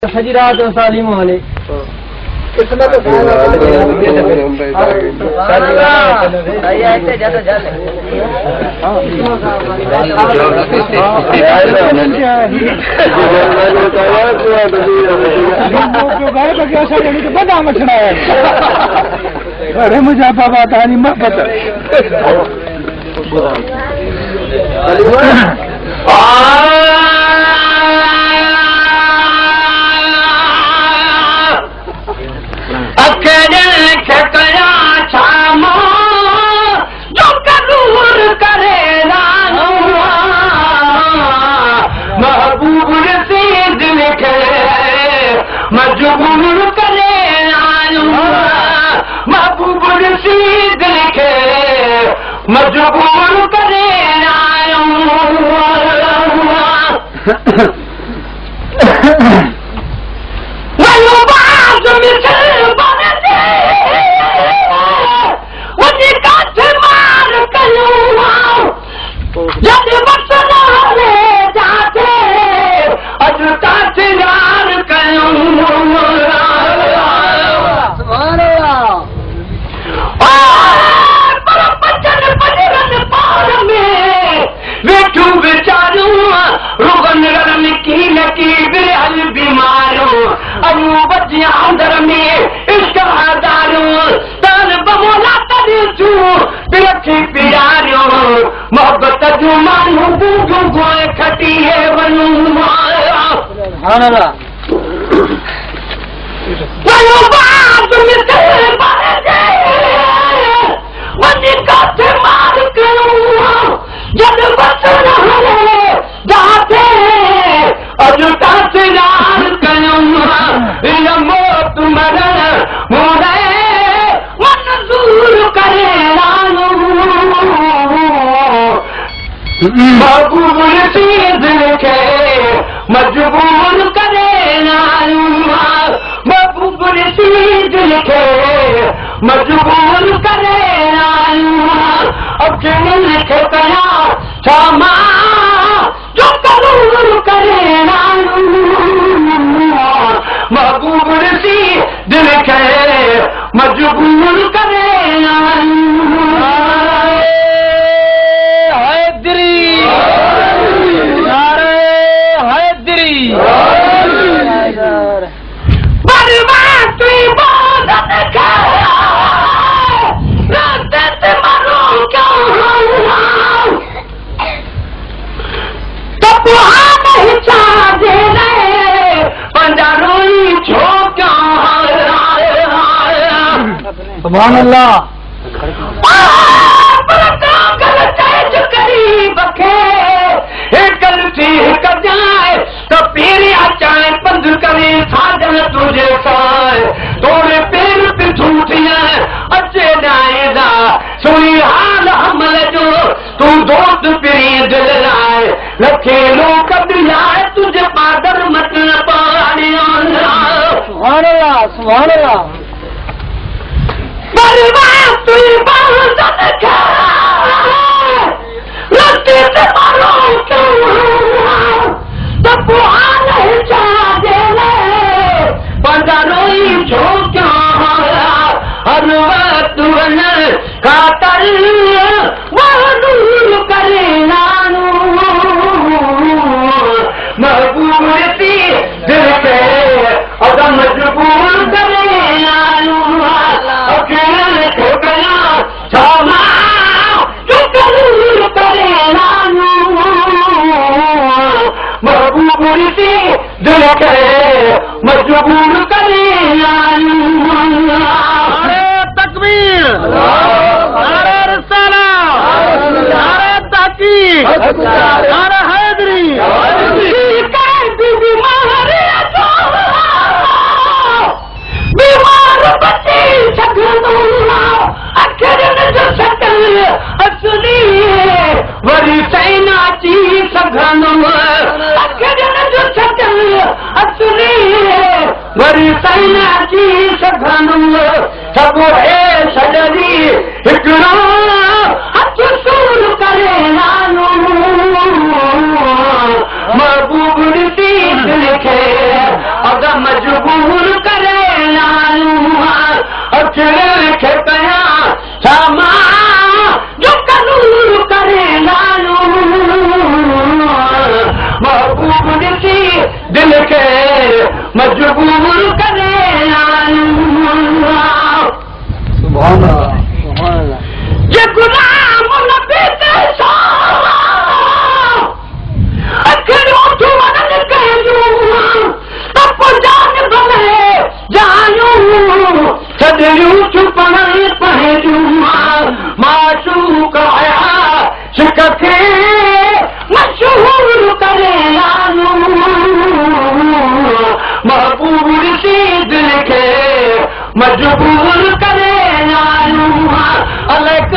हजरात सालिम वाले किस्मत बड़ा मछड़ा है अरे मुझे बाबा तानी मत पता महबूब से दिल खे मजबूर करे महबूब से दिल खे मजबूर करे बीमारों अबू बच्चियां अंदर में इसका हजारों ताल बमोला तू बिरखी प्यारियों मोहब्बत जो मानू बूढ़ू गोए खटी है बनू मारा वनु बात मिलते बारे दे वनी काटे मार करूं जब बचन हले जाते अजुता से यार करूं इन मौत मरण मोरे मंजूर करे लानू महबूब चीज के मजबूर करे लानू महबूब चीज के मजबूर करे लानू अब जिन लिखे कया क्षमा जो करूर करे लानू महबूब सी दिल के मजबूर करे लानू हैदरी नारे हैदरी बर्बाद तू इबादत कर रात से मरो क्यों तब वहाँ नहीं चाहे पंजारोई छो क्यों सुभान अल्लाह तो पेरे अचाए पंध करे साजन तुझे साए तोरे पेर पे झूठियां अचे जाएगा सुनी हाल हमल जो तू दोस्त पेरी दिल लाए लखे लोग दिलाए तुझे पादर मत न पाने सुभान अल्लाह सुभान अल्लाह बर्बाद तू इबादत कर लगे से मारो क्यों तब वहाँ नहीं चाहे पंजारोई छो क्यों हर वक्त कातल वह दूर करे लानू महबूब सी दिल के अगर मजबूर करे लानू अकेले हो गया क्षमा जो करूर करे लानू महबूब सी दिल के मजबूर करे लानू नारे तकबीर नारे रिसालत नारे तहकीक नारे हैदरी बीमार बच्चे अखर जो सकल असली वरी सैना ची सघन अखर जो सकल असली वरी सैना ची सघन सब है सजरी हिकड़ो हथ सूर करे लानू महबूब सी लिखे अगम मजबूर करे सुभान अल्लाह सुभान अल्लाह ये गुलाम नबी ते अखियों तू वनन कयूं तप जान बने जायूं सदियूं चुपण पहजूं माशूक आया शिकखे मशहूर करे महबूब सी दिल खे मजबूर करे अलग